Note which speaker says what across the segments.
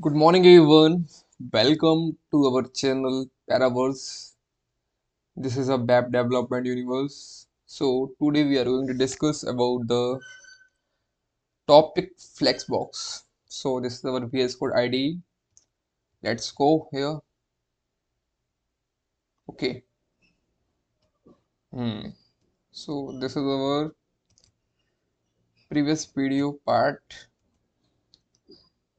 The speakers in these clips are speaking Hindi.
Speaker 1: Good morning, everyone. Welcome to our channel Paraverse. This is a BAP development universe. So today we are going to discuss about the topic Flexbox. So this is our VS Code ID. Let's go here. Okay. So this is our previous video part.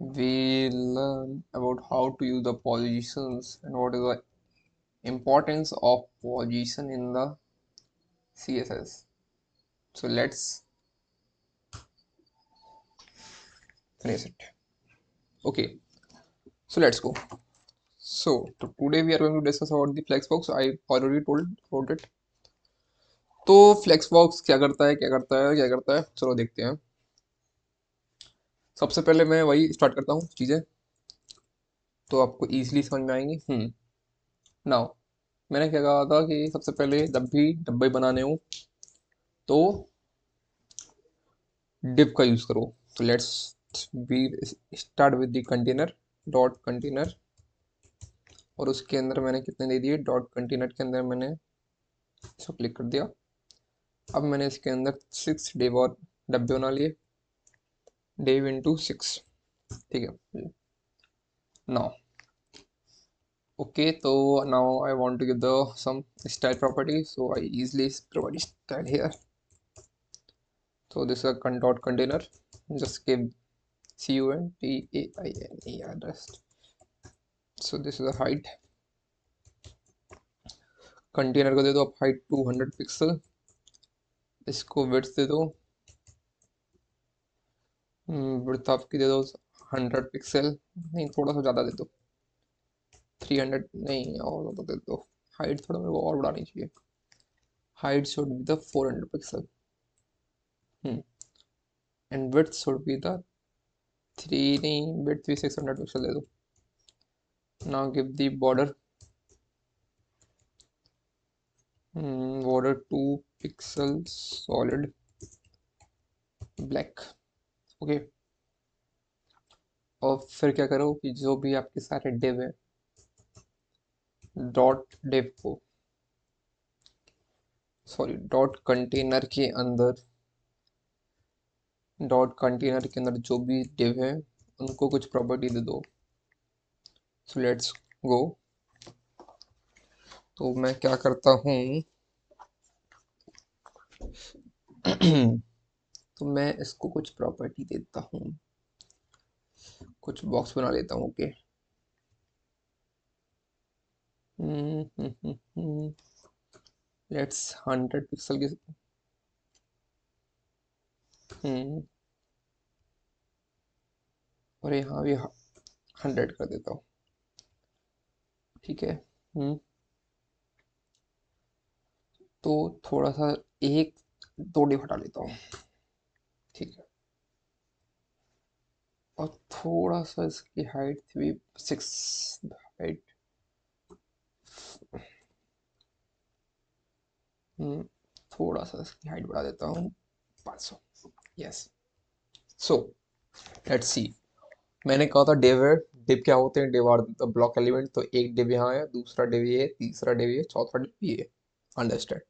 Speaker 1: We learn about how to use the positions and what is the importance of position in the CSS. So let's finish it. Okay, so let's go. So today we are going to discuss about the Flexbox. I already told about it. तो Flexbox क्या करता है, क्या करता है, क्या करता है, चलो देखते हैं। सबसे पहले मैं वही स्टार्ट करता हूँ चीज़ें, तो आपको इजीली समझ में आएंगी। नाउ मैंने क्या कहा था कि सबसे पहले जब भी डब्बे बनाने हो तो डिव का यूज़ करो। तो let's be start with the container dot container, और उसके अंदर मैंने कितने दे दिए, डॉट कंटेनर के अंदर मैंने इसको क्लिक कर दिया। अब मैंने इसके अंदर 6 डिव और डब्बे बना लिए, div into 6, ठीक है। now okay, so now I want to give the some style property, so I easily provide style here. So this is a dot container, just give container just. So this is a height, container को दे दो आप हाइट 200 पिक्सल, इसको विड्थ दे दो, विड्थ आपकी दे दो 100 पिक्सल, नहीं थोड़ा सा ज़्यादा दे दो, 300 नहीं और ज़्यादा दे दो। हाइट थोड़ा मेरे को और बढ़ानी चाहिए, height should be the 400 pixel, and width should be the 3 नहीं, width भी 600 pixel दे दो। now give the border, border 2 pixels solid black, okay. और फिर क्या करो कि जो भी आपके सारे div है, डॉट div को, सॉरी डॉट कंटेनर के अंदर, डॉट कंटेनर के अंदर जो भी div है उनको कुछ प्रॉपर्टी दे दो। So let's go. तो मैं क्या करता हूँ तो मैं इसको कुछ प्रॉपर्टी देता हूँ, कुछ बॉक्स बना लेता हूँ, ओके। लेट्स 100 पिक्सल की, और यहाँ भी 100 कर देता हूँ, ठीक है। तो थोड़ा सा एक दो डिव हटा लेता हूँ, ठीक है। और थोड़ा सा इसकी हाइट भी 6 हाइट, थोड़ा सा इसकी हाइट बढ़ा देता हूँ 500, यस। सो लेट्स सी, मैंने कहा था डिव है, डिव क्या होते हैं, div are the block element. तो एक डिव यहाँ है, दूसरा डिव ये है, तीसरा डिव ये, चौथा डिव ये है, अंडरस्टैंड।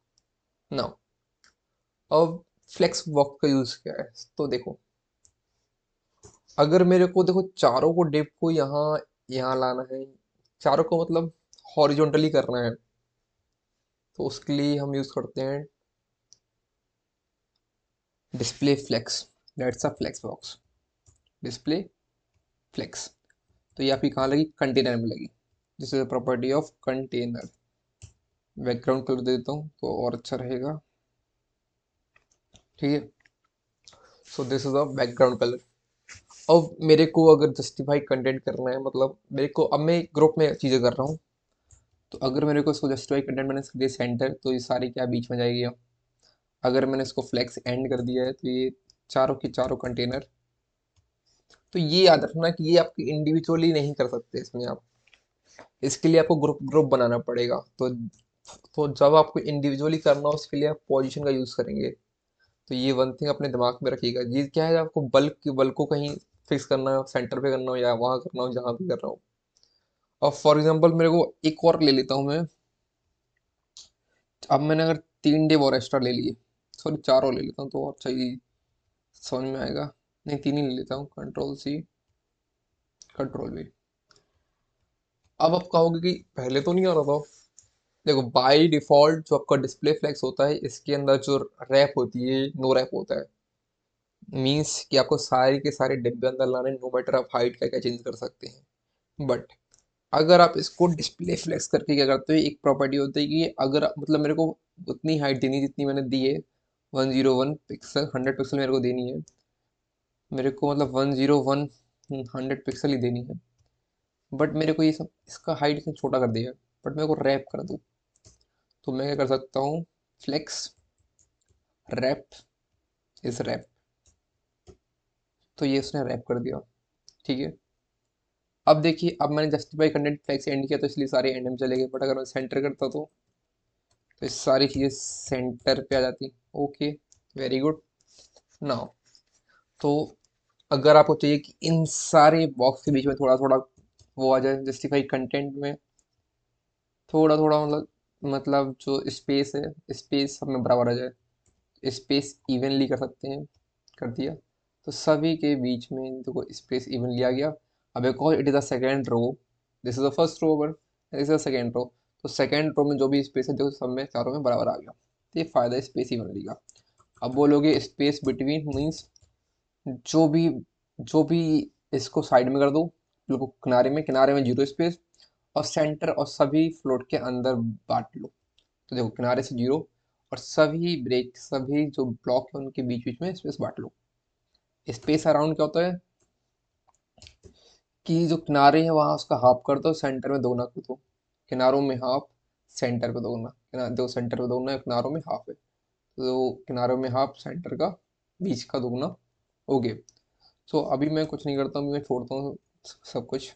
Speaker 1: नाउ अब फ्लेक्स बॉक्स का यूज क्या है, तो देखो, अगर मेरे को देखो चारों को डिव को यहाँ यहाँ लाना है, चारों को मतलब हॉरिजॉन्टली करना है, तो उसके लिए हम यूज करते हैं display flex. That's a flex box, display flex. तो ये आपकी कहाँ लगी, कंटेनर में लगी। This is property of container. Background colour दे देता हूँ तो और अच्छा रहेगा, ठीक है। So this is a background colour. अब मेरे को अगर जस्टिफाई कंटेंट करना है, मतलब मेरे को, अब मैं ग्रुप में चीज़ें कर रहा हूँ, तो अगर मेरे को इसको जस्टिफाई कंटेंट मैंने दिया सेंटर, तो ये सारी क्या बीच में जाएगी। अगर मैंने इसको फ्लेक्स एंड कर दिया है, तो ये चारों के चारों कंटेनर। तो ये याद रखना कि ये आपकी इंडिविजुअली नहीं कर सकते इसमें आप, इसके लिए आपको ग्रुप ग्रुप बनाना पड़ेगा। तो जब आपको इंडिविजुअली करना हो, उसके लिए आप पोजीशन का यूज़ करेंगे। तो ये वन थिंग अपने दिमाग में रखिएगा। ये क्या है, आपको बल्क को कहीं फिक्स करना हो, सेंटर पे करना हो या वहाँ करना हो जहाँ भी कर रहा हूँ। और फॉर एग्जांपल मेरे को एक और ले लेता हूँ मैं। अब मैंने अगर 3 डे और एक्स्ट्रा ले लिए, सॉरी 4 और ले लेता हूँ तो और सही समझ में आएगा। नहीं 3 ही ले लेता हूँ, कंट्रोल सी कंट्रोल वी। अब आप कहोगे कि पहले तो नहीं आ रहा था। देखो बाय डिफॉल्ट जो आपका डिस्प्ले फ्लेक्स होता है इसके अंदर जो रैप होती है नो रैप होता है। मीन्स कि आपको सारे के सारे डिब्बे अंदर लाने, नो मैटर आप हाइट क्या क्या चेंज कर सकते हैं। बट अगर आप इसको डिस्प्ले फ्लेक्स करके क्या करते हो, एक प्रॉपर्टी होती है कि अगर मतलब मेरे को उतनी हाइट देनी जितनी मैंने दी है, 101 पिक्सल 100 पिक्सल मेरे को देनी है। मेरे को मतलब 101 100 पिक्सल ही देनी है। बट मेरे को ये सब इसका हाइट इसने छोटा कर दिया, बट मेरे को रैप कर दो। तो मैं क्या कर सकता हूँ, फ्लेक्स रैप इस रैप। तो ये उसने रैप कर दिया, ठीक है। अब देखिए, अब मैंने जस्टिफाई कंटेंट फ्लेक्स एंड किया तो इसलिए सारे एंड में चले गए, बट अगर मैं सेंटर करता तो ये सारी चीज़ें सेंटर पे आ जाती। Okay, very good. नाउ तो अगर आपको चाहिए कि इन सारे बॉक्स के बीच में थोड़ा थोड़ा वो आ जाए जस्टिफाई कंटेंट में, थोड़ा थोड़ा मतलब जो स्पेस है, स्पेस सब में बराबर आ जाए, स्पेस इवनली कर सकते हैं, कर दिया। तो सभी के बीच में देखो स्पेस इवनली आ गया। अब एक और, it is the second row, this is the first row over, this is the second row. तो सेकेंड रो में जो भी स्पेस है देखो सब में चारों में बराबर आ गया। तो ये फायदा है स्पेस इवनली का। अब बोलोगे स्पेस बिटवीन मीन्स जो भी जो भी इसको साइड में कर दो, बिल्कुल किनारे में जीरो स्पेस, और सेंटर और सभी फ्लोट के अंदर बांट लो। तो देखो किनारे से जीरो, और सभी ब्रेक सभी जो ब्लॉक है उनके बीच बीच में स्पेस बांट लो। स्पेस अराउंड क्या होता है कि जो किनारे हैं वहां उसका हाफ कर दो, सेंटर में दोगुना कर दो। किनारों में हाफ, सेंटर पे दोगुना, दो सेंटर पे दोगुना, किनारों में हाफ है तो किनारों में हाफ, सेंटर का बीच का दोगुना। ओके। सो अभी मैं कुछ नहीं करता हूँ, मैं छोड़ता हूँ सब कुछ।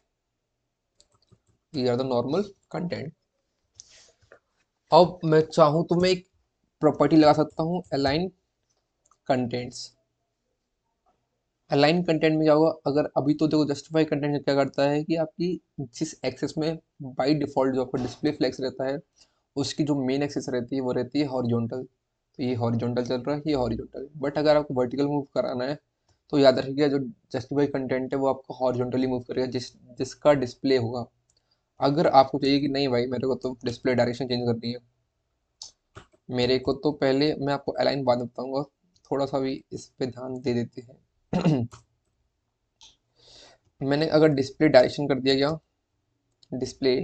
Speaker 1: These are the normal content. अब मैं चाहूँ तो मैं एक प्रॉपर्टी लगा सकता हूँ, अलाइन कंटेंट्स। अलाइन कंटेंट में क्या होगा, अगर अभी तो देखो जस्टिफाई कंटेंट क्या करता है कि आपकी जिस एक्सेस में बाय डिफॉल्ट जो आपका डिस्प्ले फ्लेक्स रहता है उसकी जो मेन एक्सेस रहती है वो रहती है हॉरिजॉन्टल। तो ये हॉरिजॉन्टल चल रहा है, ये हॉरिजॉन्टल। बट अगर आपको वर्टिकल मूव कराना है तो याद रखिएगा जो जस्टिफाई कंटेंट है वो आपको हॉरिजॉन्टली मूव करेगा जिसका डिस्प्ले होगा। अगर आपको चाहिए कि नहीं भाई मेरे को तो डिस्प्ले डायरेक्शन चेंज करनी है, मेरे को तो पहले मैं आपको अलाइन बाद में बताऊंगा, थोड़ा सा भी इस पे ध्यान दे देते हैं। मैंने अगर डिस्प्ले डायरेक्शन कर दिया गया, डिस्प्ले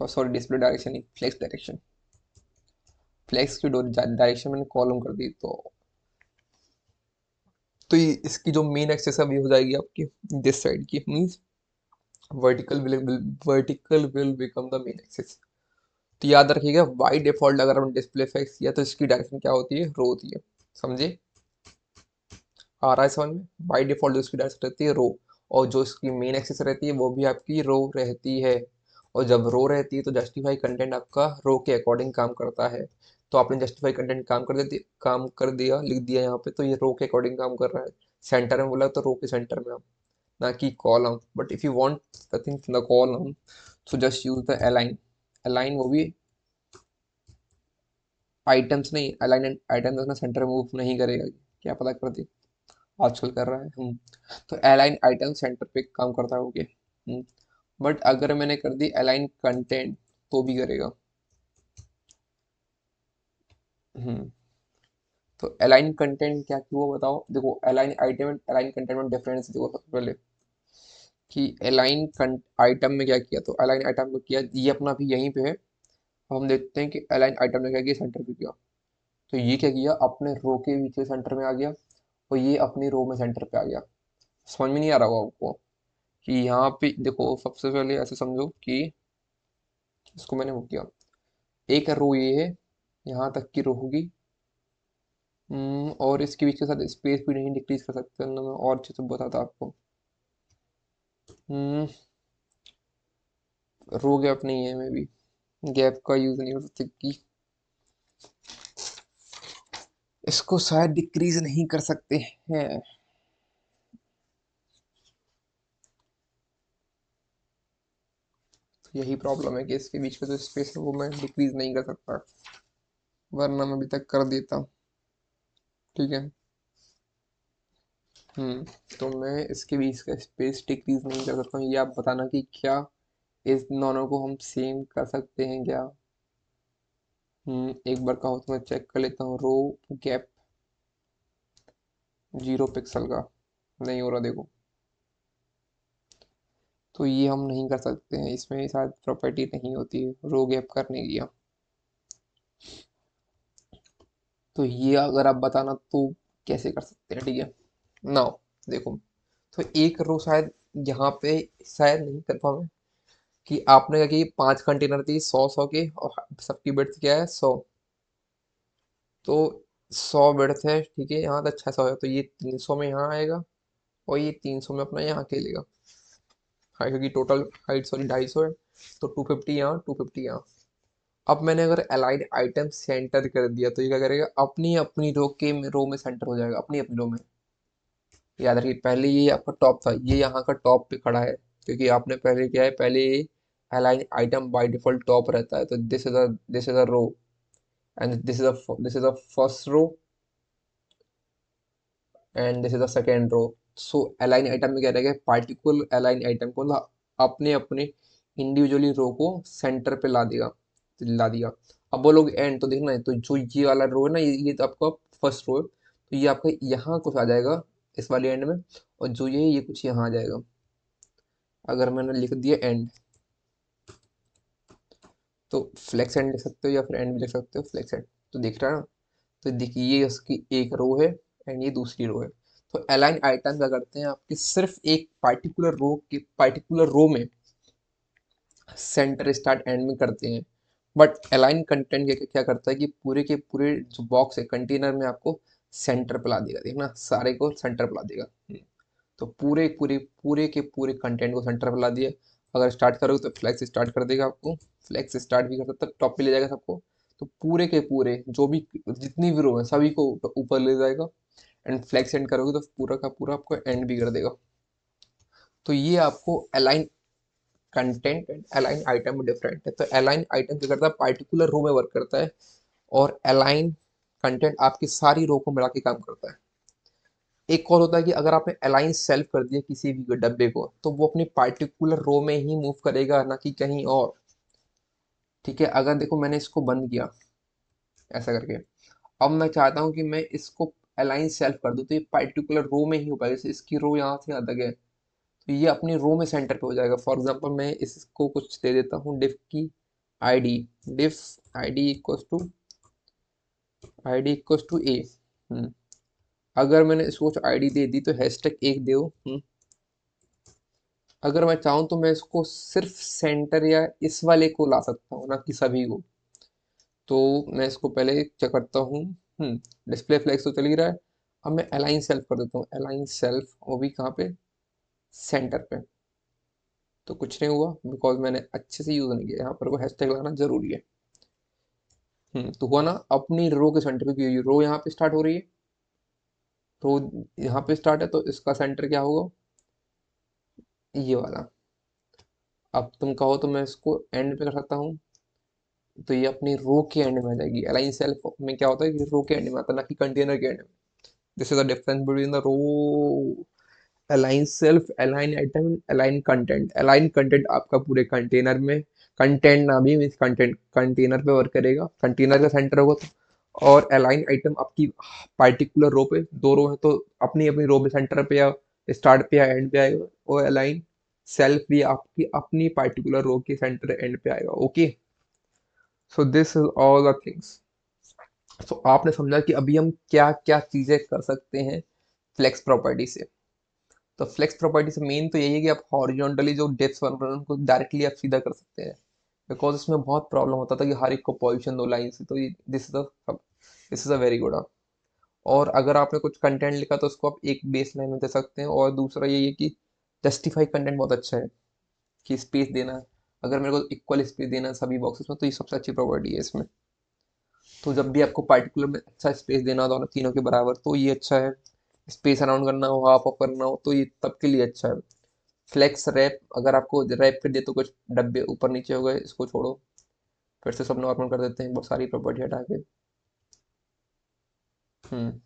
Speaker 1: सॉरी डिस्प्ले डायरेक्शन नहीं, फ्लेक्स डायरेक्शन, फ्लेक्स की डायरेक्शन मैंने कॉलम कर दी तो ये इसकी जो मेन एक्सेस अभी हो जाएगी आपकी दिस साइड की, means vertical will become the main axis. तो याद रखिएगा बाई डिफॉल्ट अगर हम डिस्प्ले फ्लेक्स किया तो इसकी डायरेक्शन क्या होती है, रो होती है। समझे, आ रहा है समझ में। बाई डिफॉल्ट जो इसकी डायरेक्शन रहती है रो, और जो इसकी मेन एक्सिस रहती है वो भी आपकी रो रहती है। और जब रो रहती है तो जस्टिफाई कंटेंट आपका रो के अकॉर्डिंग काम करता है। तो आपने जस्टिफाई कंटेंट काम कर दिया, लिख दिया यहाँ पे, तो ये रो के अकॉर्डिंग काम कर रहा है। सेंटर में बोला तो रो के सेंटर में आप, ना कि column. But if you want the thing in the column so just use the align. Align वो भी आइटम्स नहीं, अलाइन आइटम्स अपना सेंटर मूव नहीं करेगा, क्या पता कर दे, आजकल कर रहा है। तो अलाइन आइटम सेंटर पे काम करता है, ओके। बट अगर मैंने कर दी अलाइन कंटेंट तो भी करेगा। हम्म तो अलाइन कंटेंट क्या क्यों बताओ। देखो align item and align content में डिफरेंस देखो सबसे पहले कि अलाइन आइटम में क्या किया, तो अलाइन आइटम में किया ये अपना भी यहीं पे है। अब हम देखते हैं कि अलाइन आइटम ने क्या किया, सेंटर पे किया। तो ये क्या किया, अपने रो के बीच में सेंटर में आ गया, और ये अपनी रो में सेंटर पे आ गया। समझ में नहीं आ रहा होगा आपको कि यहाँ पे देखो सबसे पहले ऐसे समझो कि इसको मैंने वो किया, एक रो ये है, यहाँ तक की रो होगी। और इसके बीच के साथ स्पेस भी नहीं डिक्रीज कर सकते, वरना मैं और अच्छे से बताता आपको। रो गैप नहीं है, मे बी गैप का यूज नहीं कर सकते कि इसको शायद डिक्रीज नहीं कर सकते हैं। यही प्रॉब्लम है कि इसके बीच का जो स्पेस है वो मैं डिक्रीज नहीं कर सकता, वरना मैं अभी तक कर देता। ठीक है। तो मैं इसके बीच का स्पेस डिक्रीज नहीं कर सकता हूँ। ये आप बताना कि क्या इस दोनों को हम सेम कर सकते हैं क्या। एक बार कहो तो मैं चेक कर लेता हूँ। रो गैप 0 पिक्सल का नहीं हो रहा, देखो। तो ये हम नहीं कर सकते हैं, इसमें शायद प्रॉपर्टी नहीं होती है रो गैप करने की। तो ये अगर आप बताना तो कैसे कर सकते हैं, ठीक है। नाउ देखो, तो एक रो शायद यहाँ पे शायद नहीं कर पाऊँ कि आपने कहा कि 5 कंटेनर थी 100 100 के, और सबकी बिड्थ क्या है 100। तो 100 बिड्थ है, ठीक है, यहाँ तक 600 है, तो ये 300 में यहाँ आएगा और ये 300 में अपना यहाँ खेलेगा। हाँ, क्योंकि टोटल हाइट सॉरी 250 है, तो 250 यहाँ 250 यहाँ। अब मैंने अगर अलाइड आइटम सेंटर कर दिया तो ये क्या करेगा, अपनी अपनी रो में सेंटर हो जाएगा, अपनी अपनी रो में। याद रखिए, पहले ये आपका टॉप था, ये यहाँ का टॉप पे खड़ा है, क्योंकि आपने पहले क्या है, पहले align item by default top रहता है, तो this is a row and this is a first row and this is the second row. So align item में क्या रहेगा, पार्टिकुलर अलाइन आइटम को अपने अपने इंडिविजुअली रो को सेंटर पे ला दिया। अब वो लोग एंड तो देखना है, तो जो ये वाला रो है ना, ये तो आपका फर्स्ट रो है, तो ये आपका यहाँ कुछ आ जाएगा इस वाले एंड में, और जो ये कुछ यहाँ आ जाएगा। अगर मैंने लिख दिया एंड, तो फ्लेक्स एंड लिख सकते हो या फिर एंड भी लिख सकते हो, फ्लेक्स एंड। तो दिख रहा है ना। तो देखिए, ये उसकी एक रो है एंड ये दूसरी रो है। तो अलाइन आइटम क्या करते हैं, आपके सिर्फ एक पार्टिकुलर रो में सेंटर स्टार्ट एंड में करते हैं। बट अलाइन कंटेंट क्या करता है कि पूरे के पूरे जो बॉक्स है कंटेनर में आपको सेंटर पे ला देगा, देखना सारे को सेंटर पे ला देगा। तो पूरे पूरे पूरे के पूरे कंटेंट को सेंटर पे ला दिया। अगर स्टार्ट करोगे तो फ्लैक्स स्टार्ट कर देगा आपको, फ्लैक्स स्टार्ट भी कर सकता है, टॉप पे ले जाएगा सबको। तो पूरे के पूरे जो भी जितनी भी रो है सभी को ऊपर ले जाएगा। एंड फ्लैक्स एंड करोगे तो पूरा का पूरा आपको एंड भी कर देगा। तो ये आपको align content and align item में डिफरेंट है। तो अलाइन आइटम क्या करता है, पार्टिकुलर रो में वर्क करता है, और अलाइन कंटेंट आपकी सारी रो को मिला के काम करता है। एक और होता है कि अगर आपने अलाइन सेल्फ कर दिया किसी भी डब्बे को, तो वो अपनी पार्टिकुलर रो में ही मूव करेगा, ना कि कहीं और। ठीक है, अगर देखो मैंने इसको बंद किया ऐसा करके, अब मैं चाहता हूँ कि मैं इसको अलाइन सेल्फ कर दूँ, तो ये पार्टिकुलर रो में ही हो पाएगा। जैसे इसकी रो यहाँ से यहाँ तक है, तो ये अपनी रो में सेंटर पे हो जाएगा। फॉर एग्जांपल मैं इसको कुछ दे देता हूँ, डिफ की ID, div ID equals to A. अगर मैंने इसको कुछ आईडी दे दी तो हैशटैग एक दो। अगर मैं चाहूँ तो मैं इसको सिर्फ सेंटर या इस वाले को ला सकता हूँ, ना कि सभी को। तो मैं इसको पहले क्या करता हूँ, डिस्प्ले फ्लैक्स तो चल ही रहा है। अब मैं अलाइन सेल्फ कर देता हूँ, अलाइन सेल्फ, वो भी कहाँ पे, सेंटर पे। तो कुछ नहीं हुआ बिकॉज मैंने अच्छे से यूज नहीं किया, यहाँ पर वो हैशटैग लगाना जरूरी है। तो हुआ ना, अपनी रो के सेंटर पे, रो यहाँ पे स्टार्ट हो रही है, रो यहाँ पे स्टार्ट है, तो इसका सेंटर क्या होगा, ये वाला। अब तुम कहो तो मैं इसको एंड पे कर सकता हूँ, तो ये अपनी रो के एंड में आ जाएगी। अलाइन सेल्फ में क्या होता है कि रो के एंड में आता है, ना कि कंटेनर के एंड में। This is the difference between the row align self, align item, align content. Align content आपका पूरे कंटेनर में, कंटेंट ना भी मीन्स कंटेंट कंटेनर पे वर्क करेगा, कंटेनर का सेंटर होगा तो। और अलाइन आइटम आपकी पार्टिकुलर रो पे, दो रो है तो अपनी अपनी रो पे सेंटर पे या स्टार्ट पे या एंड पे आएगा। और अलाइन सेल्फ भी आपकी अपनी पार्टिकुलर रो के सेंटर एंड पे आएगा। Okay, so this is all the things. सो आपने समझा कि अभी हम क्या क्या चीजें कर सकते हैं फ्लेक्स प्रॉपर्टी से। तो फ्लेक्स प्रॉपर्टी से मेन तो यही है कि आप हॉरिजॉन्टली जो डेप्थ बन रहे हैं उनको डायरेक्टली आप सीधा कर सकते हैं। बिकॉज इसमें बहुत प्रॉब्लम होता था कि हर एक को पोजीशन दो लाइन से, तो this is a very good. और अगर आपने कुछ कंटेंट लिखा तो उसको आप एक बेस लाइन में दे सकते हैं। और दूसरा ये है कि जस्टिफाई कंटेंट बहुत अच्छा है, कि स्पेस देना है। अगर मेरे को इक्वल स्पेस देना है सभी बॉक्सेस में, तो ये सबसे अच्छी प्रॉपर्टी है इसमें। तो जब भी आपको पार्टिकुलर में अच्छा स्पेस देना हो दोनों तीनों के बराबर, तो ये अच्छा है। स्पेस अराउंड करना हो, हाफ ऑफ करना हो, तो ये तब के लिए अच्छा है। फ्लेक्स रैप, अगर आपको रैप कर दिया तो कुछ डब्बे ऊपर नीचे हो गए, इसको छोड़ो, फिर से सब नॉर्मल कर देते हैं, बहुत सारी प्रॉपर्टी हटा के। हम्म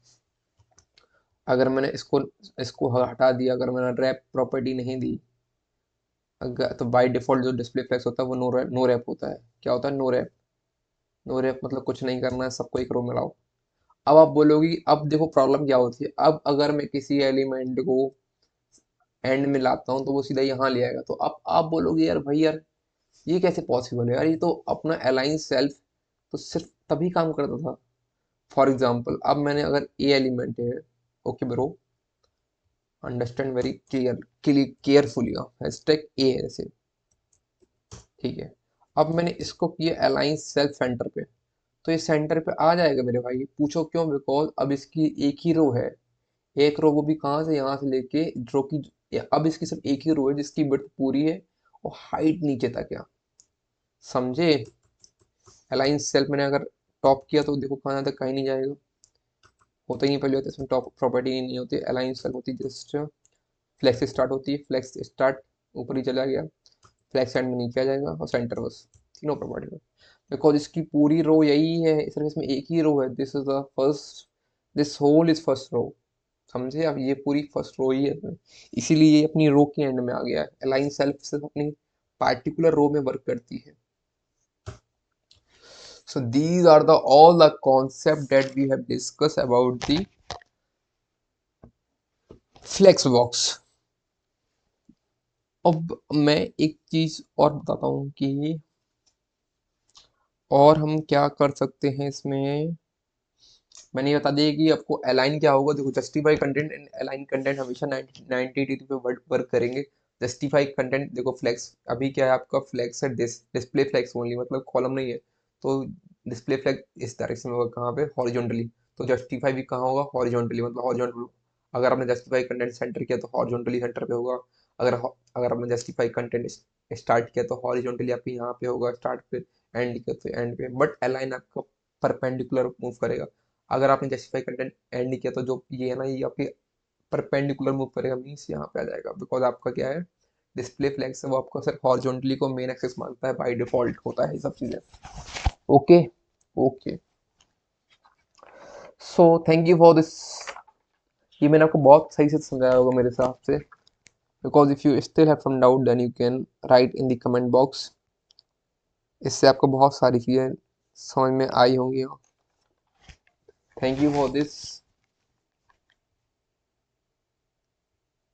Speaker 1: अगर मैंने इसको इसको हटा दिया, अगर मैंने रैप प्रॉपर्टी नहीं दी, अगर तो बाय डिफॉल्ट जो डिस्प्ले फ्लेक्स होता है वो नो रैप होता है। क्या होता है? No rap. नो रैप मतलब कुछ नहीं करना है, सबको एक रो में लाओ। अब आप बोलोगी, अब देखो प्रॉब्लम क्या होती है, अब अगर मैं किसी एलिमेंट को एंड में लाता हूँ तो वो सीधा यहाँ ले आएगा, तो अब आप बोलोगे यार भाई यार ये कैसे पॉसिबल है यार, ये तो अपना अलाइन सेल्फ तो सिर्फ तभी काम करता था। फॉर एग्जाम्पल, अब मैंने अगर ए एलिमेंट है, okay bro, understand very carefully, hashtag A है ऐसे, ठीक है। अब मैंने इसको किया अलाइन सेल्फ सेंटर पे, तो ये सेंटर पे आ जाएगा मेरे भाई। पूछो क्यों? बिकॉज अब इसकी एक ही रो है, एक रो, वो भी कहाँ से, यहाँ से लेके रो की, अब इसकी सिर्फ एक ही रो है जिसकी विड्थ पूरी है और हाइट नीचे तक है, समझे? अलाइन सेल्फ मैंने अगर टॉप किया तो देखो कहाँ तक, कहीं नहीं जाएगा, होता ही नहीं पहले होता है, इसमें टॉप प्रॉपर्टी नहीं होती, अलाइन सेल्फ होती है जस्ट, फ्लेक्स स्टार्ट होती है, फ्लेक्स स्टार्ट ऊपर ही चला गया, फ्लेक्स एंड में नीचे आ जाएगा, और सेंटर बस, तीनों प्रॉपर्टी। बिकॉज इसकी पूरी रो यही है, सिर्फ इसमें एक ही रो है, this is the first, this whole is first row, समझे? अब ये पूरी फर्स्ट रो ही है इसमें, इसीलिए ये अपनी रो के एंड में आ गया है। अलाइन सेल्फ सिर्फ अपनी पार्टिकुलर रो में वर्क करती है। So these are the all the concept that we have discussed about the Flexbox. अब मैं एक चीज और बताता हूँ कि और हम क्या कर सकते हैं इसमें। मैंने ये बता दिया कि आपको अलाइन क्या होगा। देखो, justify content and align content हमेशा 90 डिग्री पे वर्क करेंगे। जस्टिफाई कंटेंट, देखो फ्लेक्स अभी क्या है आपका, फ्लेक्स है डिस्प्ले फ्लेक्स ओनली, मतलब कॉलम नहीं है, तो डिस्प्ले फ्लेक्स इस डायरेक्शन में होगा, कहाँ पे, हॉरिजॉन्टली। तो जस्टिफाई भी कहाँ होगा, हॉरिजॉन्टली, मतलब हॉरिजॉन्टल। अगर आपने जस्टिफाई कंटेंट सेंटर किया तो हॉरिजॉन्टली सेंटर पे होगा। अगर आपने जस्टिफाई कंटेंट स्टार्ट किया तो हॉरिजॉन्टली आपके यहाँ पे होगा स्टार्ट पे, एंड किया तो एंड पे। बट अलाइन आपका परपेंडिकुलर मूव करेगा। अगर आपने जस्टिफाई कंटेंट ऐड नहीं किया तो जो ये है ना, ये आपके परपेंडिकुलर मूव करेगा, मीन्स यहाँ पे आ जाएगा। बिकॉज आपका क्या है, डिस्प्ले फ्लैग्स है वो आपको सिर्फ हॉरिजॉन्टली को मेन एक्सेस मानता है, बाय डिफॉल्ट होता है ये सब चीजें। Okay, okay, so thank you for this. ये मैंने आपको बहुत सही से समझाया होगा मेरे हिसाब से। Because if you still have some doubt then you can write in the comment box. इससे आपको बहुत सारी चीजें समझ में आई होंगी। Thank you for this.